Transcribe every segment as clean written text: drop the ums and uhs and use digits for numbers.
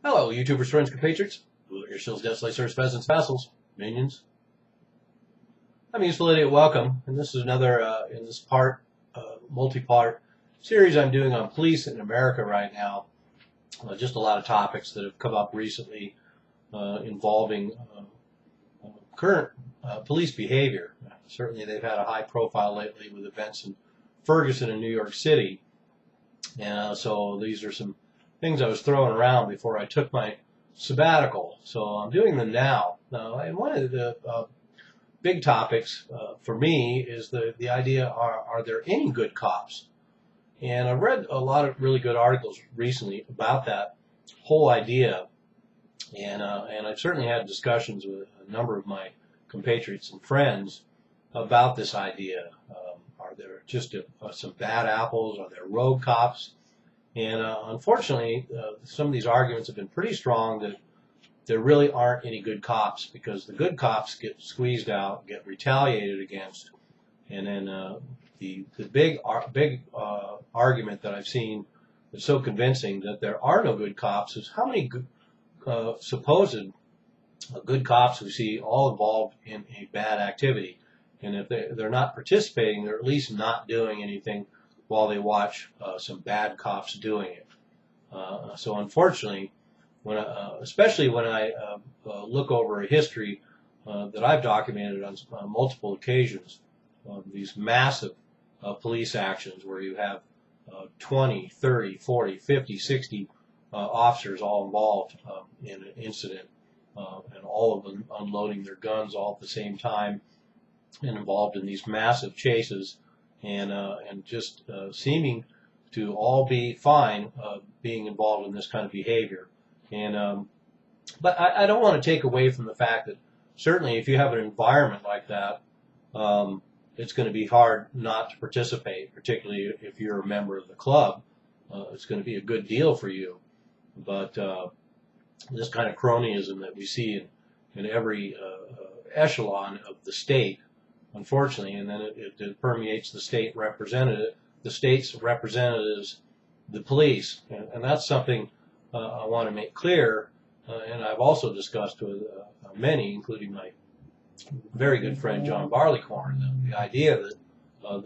Hello, YouTubers, friends, compatriots, yourselves, death, slayers, pheasants, vassals, minions. I'm Useful Idiot. Welcome, and this is another in this multi-part series I'm doing on police in America right now. Just a lot of topics that have come up recently involving current police behavior. Certainly, they've had a high profile lately with events in Ferguson and New York City, and so these are some things I was throwing around before I took my sabbatical. So I'm doing them now. And one of the big topics for me is the idea, are there any good cops? And I've read a lot of really good articles recently about that whole idea. And I've certainly had discussions with a number of my compatriots and friends about this idea. Are there just some bad apples? Are there rogue cops? And unfortunately, some of these arguments have been pretty strong that there really aren't any good cops, because the good cops get squeezed out, get retaliated against. And then the big argument that I've seen is so convincing that there are no good cops is how many supposed good cops we see all involved in a bad activity. And if they're not participating, they're at least not doing anything while they watch some bad cops doing it. So unfortunately, especially when I look over a history that I've documented on multiple occasions, these massive police actions where you have 20, 30, 40, 50, 60 officers all involved in an incident, and all of them unloading their guns all at the same time and involved in these massive chases, and just seeming to all be fine being involved in this kind of behavior. And but I don't want to take away from the fact that certainly if you have an environment like that, it's going to be hard not to participate, particularly if you're a member of the club. It's going to be a good deal for you. But this kind of cronyism that we see in every echelon of the state, unfortunately, and then it permeates the state's representatives, the police, and that's something I want to make clear. And I've also discussed with many, including my very good friend John Barleycorn, the idea that a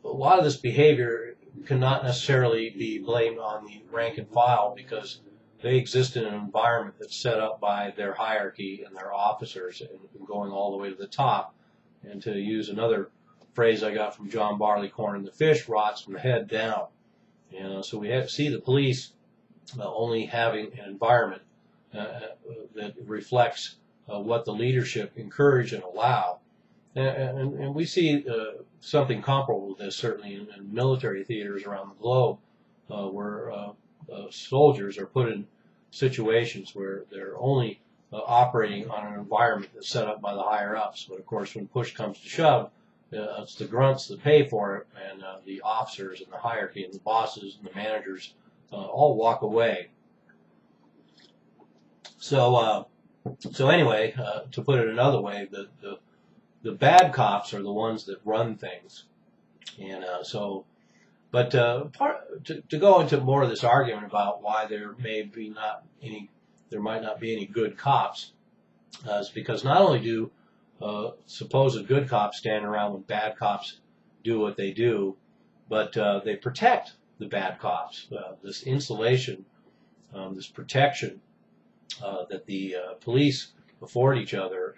lot of this behavior cannot necessarily be blamed on the rank and file, because they exist in an environment that's set up by their hierarchy and their officers, and going all the way to the top. And to use another phrase I got from John Barleycorn, the fish rots from the head down. And so we see the police only having an environment that reflects what the leadership encourage and allow. And we see something comparable to this certainly in military theaters around the globe, where soldiers are put in situations where they're only operating on an environment that's set up by the higher-ups. But of course, when push comes to shove, it's the grunts that pay for it, and the officers and the hierarchy and the bosses and the managers all walk away. So anyway, to put it another way, the bad cops are the ones that run things. And but to go into more of this argument about why there might not be any good cops, is because not only do supposed good cops stand around when bad cops do what they do, but they protect the bad cops. This insulation, this protection that the police afford each other,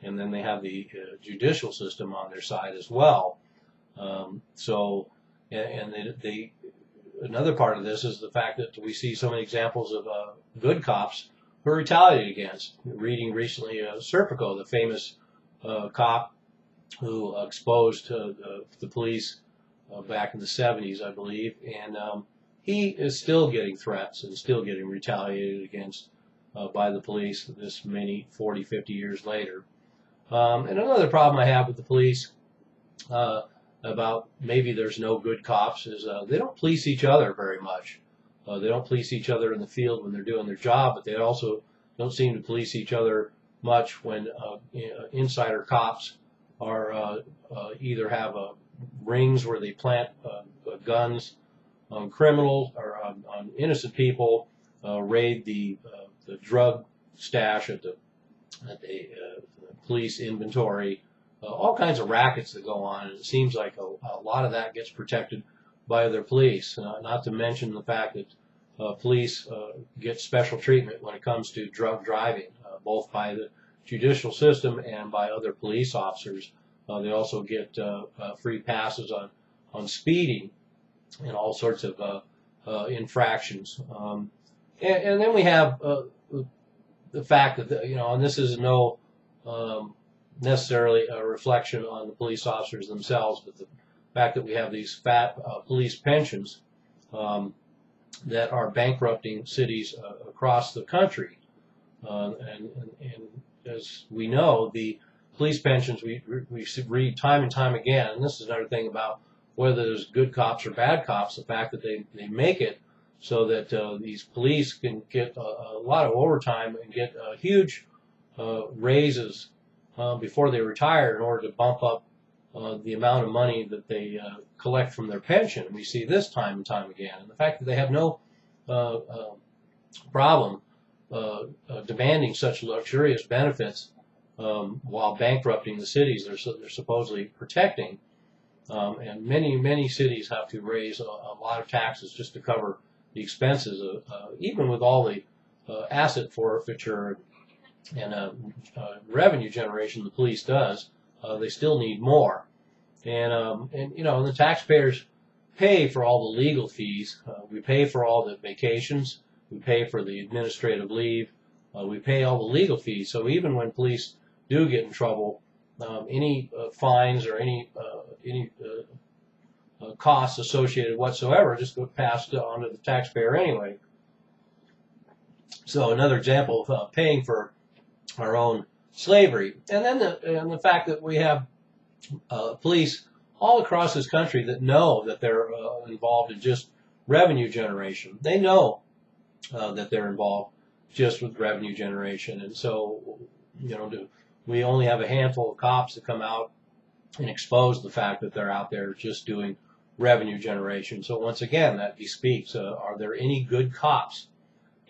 and then they have the judicial system on their side as well. Another part of this is the fact that we see so many examples of good cops who are retaliated against. Reading recently Serpico, the famous cop who exposed the police back in the 70s, I believe, and he is still getting threats and still getting retaliated against by the police this many 40, 50 years later. And another problem I have with the police, about maybe there's no good cops, is they don't police each other very much. They don't police each other in the field when they're doing their job, but they also don't seem to police each other much when insider cops are either have rings where they plant guns on criminals or on innocent people, raid the drug stash at the police inventory, all kinds of rackets that go on, and it seems like a lot of that gets protected by other police. Not to mention the fact that police get special treatment when it comes to drug driving, both by the judicial system and by other police officers. They also get free passes on speeding and all sorts of infractions. And then we have the fact that, and this is no necessarily a reflection on the police officers themselves, but the fact that we have these fat police pensions that are bankrupting cities across the country. And as we know, the police pensions, we read time and time again, and this is another thing about whether there's good cops or bad cops, the fact that they make it so that these police can get a lot of overtime and get huge raises before they retire in order to bump up the amount of money that they collect from their pension. And we see this time and time again. And the fact that they have no problem demanding such luxurious benefits while bankrupting the cities they're supposedly protecting. And many cities have to raise a lot of taxes just to cover the expenses, even with all the asset forfeiture and revenue generation the police does. They still need more. And the taxpayers pay for all the legal fees. We pay for all the vacations. We pay for the administrative leave. We pay all the legal fees. So even when police do get in trouble, any fines or any costs associated whatsoever just go passed on to the taxpayer anyway. So another example of paying for our own slavery. And then the fact that we have police all across this country that know that they're involved in just revenue generation. They know that they're involved just with revenue generation. And so, we only have a handful of cops that come out and expose the fact that they're out there just doing revenue generation. So once again, that bespeaks, are there any good cops?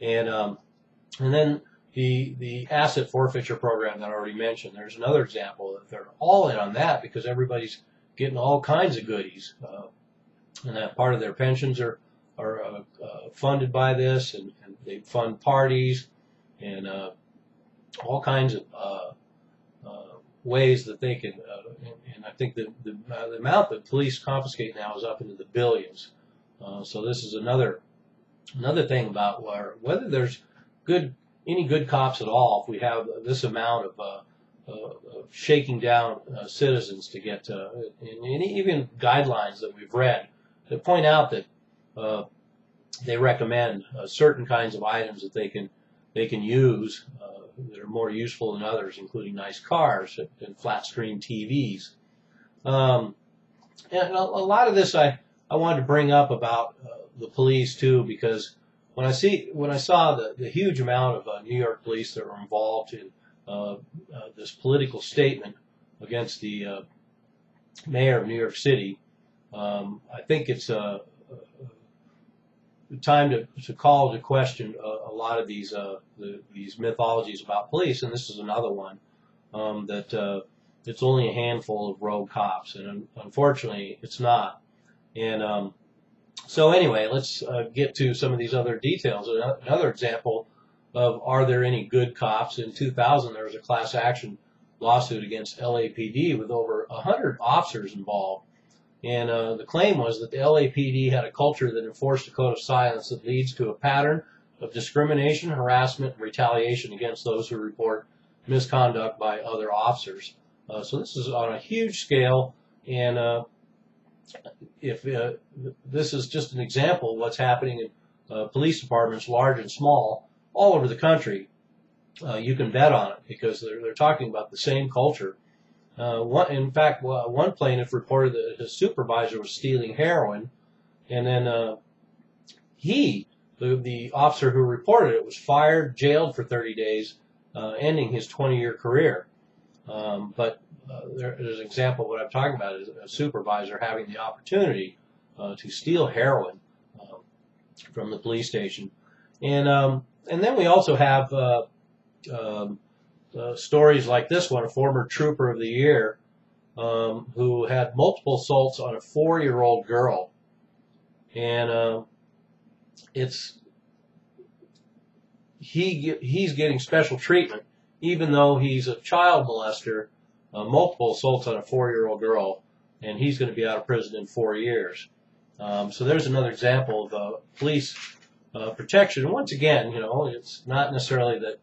And then the asset forfeiture program that I already mentioned, there's another example that they're all in on that because everybody's getting all kinds of goodies. And that part of their pensions are funded by this, and they fund parties and all kinds of ways that they can, and I think the amount that police confiscate now is up into the billions. So this is another thing about whether there's any good cops at all. If we have this amount of shaking down citizens to get, and even guidelines that we've read that point out that they recommend certain kinds of items that they can use that are more useful than others, including nice cars and flat screen TVs. And a lot of this I wanted to bring up about the police too, because when I saw the huge amount of New York police that were involved in this political statement against the mayor of New York City, I think it's time to call to question a lot of these mythologies about police, and this is another one that it's only a handful of rogue cops, and unfortunately it's not. And so anyway, let's get to some of these other details. Another example of are there any good cops? In 2000, there was a class action lawsuit against LAPD with over 100 officers involved. And the claim was that the LAPD had a culture that enforced a code of silence that leads to a pattern of discrimination, harassment, and retaliation against those who report misconduct by other officers. So this is on a huge scale, and if this is just an example of what's happening in police departments, large and small, all over the country, you can bet on it because they're talking about the same culture. In fact, one plaintiff reported that his supervisor was stealing heroin, and then the officer who reported it, was fired, jailed for 30 days, ending his 20-year career. But there's an example of what I'm talking about is a supervisor having the opportunity to steal heroin from the police station. And then we also have stories like this one, a former Trooper of the Year who had multiple assaults on a 4-year-old girl, and he's getting special treatment even though he's a child molester, multiple assaults on a 4-year-old girl, and he's going to be out of prison in 4 years. So there's another example of police protection. And once again, it's not necessarily that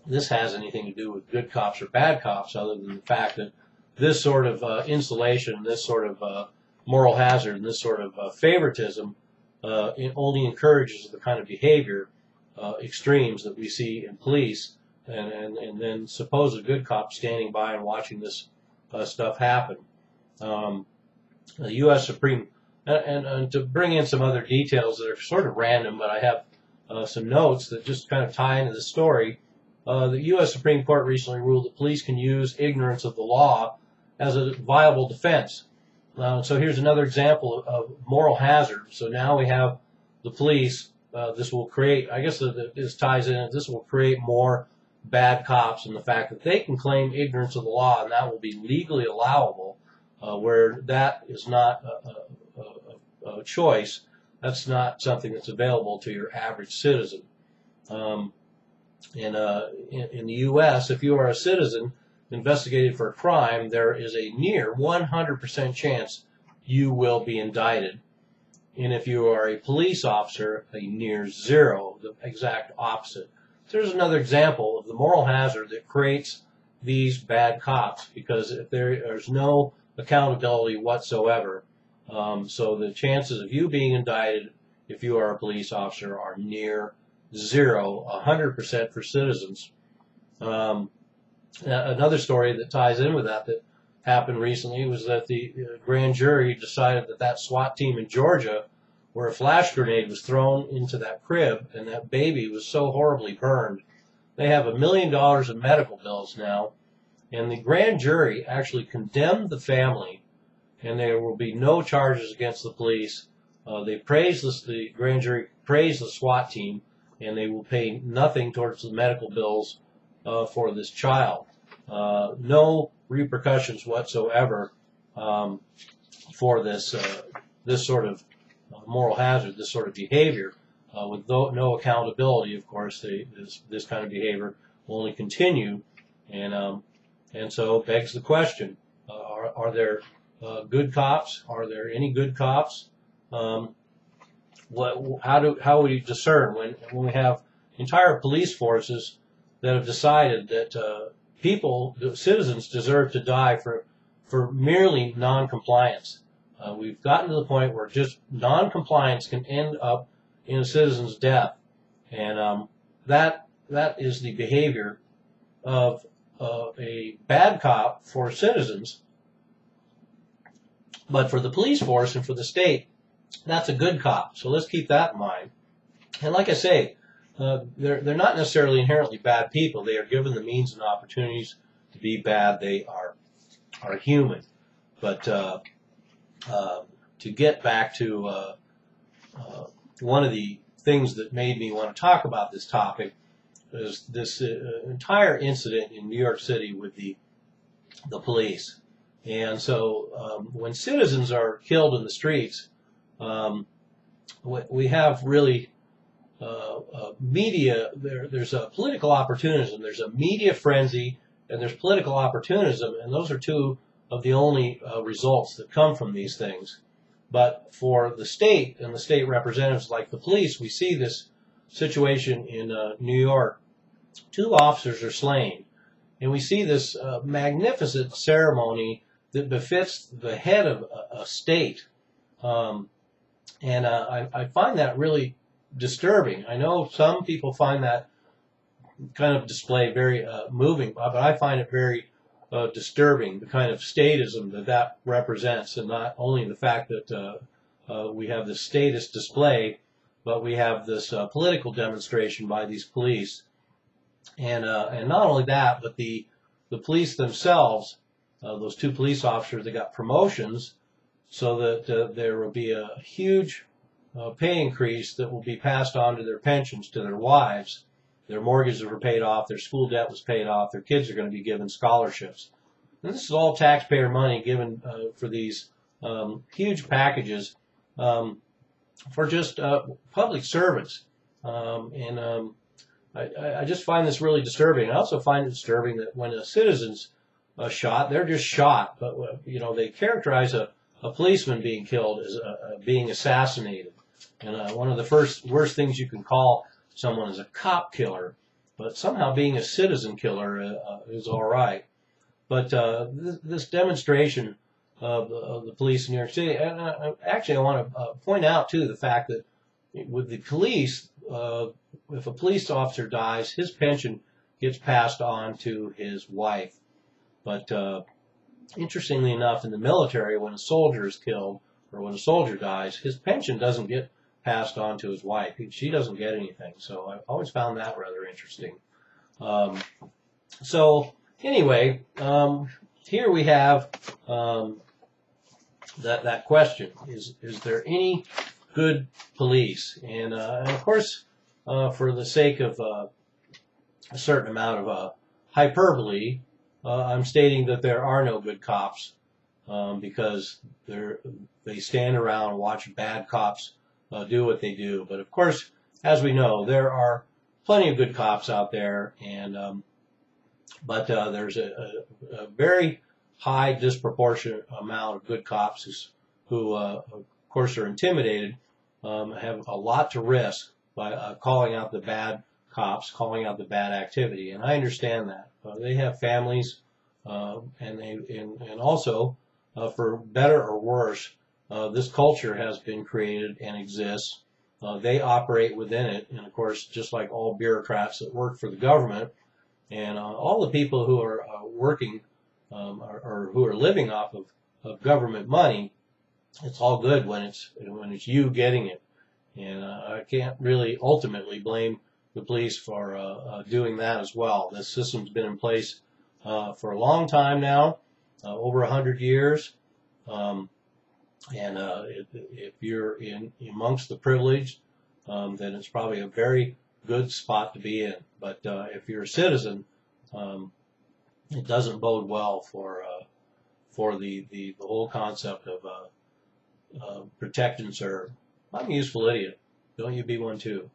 this has anything to do with good cops or bad cops, other than the fact that this sort of installation, this sort of moral hazard, and this sort of favoritism it only encourages the kind of behavior extremes that we see in police, and then supposed good cops standing by and watching this stuff happen. The U.S. Supreme, and to bring in some other details that are sort of random, but I have some notes that just kind of tie into the story. The U.S. Supreme Court recently ruled that police can use ignorance of the law as a viable defense. So here's another example of moral hazard. So now we have the police. This will create, I guess this ties in, this will create more bad cops, and the fact that they can claim ignorance of the law, and that will be legally allowable, where that is not a choice. That's not something that's available to your average citizen. In the U.S., if you are a citizen investigated for a crime, there is a near 100% chance you will be indicted. And if you are a police officer, a near zero, the exact opposite. So there's another example of the moral hazard that creates these bad cops, because if there's no accountability whatsoever, so the chances of you being indicted if you are a police officer are near zero, 100% for citizens. Another story that ties in with that happened recently was that the grand jury decided that SWAT team in Georgia, where a flash grenade was thrown into that crib and that baby was so horribly burned, they have $1 million in medical bills now, and the grand jury actually condemned the family, and there will be no charges against the police. The grand jury praised the SWAT team, and they will pay nothing towards the medical bills for this child. No repercussions whatsoever for this sort of moral hazard, this sort of behavior, with no accountability. Of course, this kind of behavior will only continue, and so it begs the question: are there good cops? Are there any good cops? How would you discern when we have entire police forces that have decided that citizens deserve to die for merely non-compliance? We've gotten to the point where just non-compliance can end up in a citizen's death, and that is the behavior of a bad cop for citizens. But for the police force and for the state, that's a good cop. So let's keep that in mind. And like I say, they're not necessarily inherently bad people. They are given the means and opportunities to be bad. They are human. But to get back to one of the things that made me want to talk about this topic is this entire incident in New York City with the police. And so when citizens are killed in the streets, we have really media. There's a political opportunism. There's a media frenzy, and there's political opportunism, and those are two of the only results that come from these things. But for the state and the state representatives like the police, we see this situation in New York. 2 officers are slain, and we see this magnificent ceremony that befits the head of a state. And I find that really disturbing. I know some people find that kind of display very moving, but I find it very disturbing, the kind of statism that represents, and not only the fact that we have this status display, but we have this political demonstration by these police. And not only that, but the police themselves, those 2 police officers, they got promotions so that there will be a huge pay increase that will be passed on to their pensions, to their wives. Their mortgages were paid off, their school debt was paid off, their kids are going to be given scholarships. And this is all taxpayer money given for these huge packages for just public servants. I just find this really disturbing. I also find it disturbing that when a citizen's shot, they're just shot. But they characterize a policeman being killed as being assassinated. And one of the worst things you can call someone is a cop killer. But somehow being a citizen killer is all right. But this demonstration of the police in New York City, and actually I want to point out too the fact that with the police, if a police officer dies, his pension gets passed on to his wife. But interestingly enough, in the military, when a soldier is killed or when a soldier dies, his pension doesn't get passed on to his wife. She doesn't get anything. So I've always found that rather interesting. So anyway, here we have that question: is there any good police? And of course, for the sake of a certain amount of hyperbole, I'm stating that there are no good cops because they stand around and watch bad cops do what they do. But of course, as we know, there are plenty of good cops out there, and but there's a very high disproportionate amount of good cops who of course, are intimidated, have a lot to risk by calling out the bad cops, calling out the bad activity, and I understand that. They have families, and also, for better or worse, this culture has been created and exists. They operate within it, and of course, just like all bureaucrats that work for the government, and all the people who are working or who are living off of government money, it's all good when it's you getting it, and I can't really ultimately blame the police for doing that as well. This system's been in place for a long time now, over 100 years, and if you're amongst the privileged, then it's probably a very good spot to be in. But if you're a citizen, it doesn't bode well for the whole concept of protect and serve. I'm a useful idiot. Don't you be one too.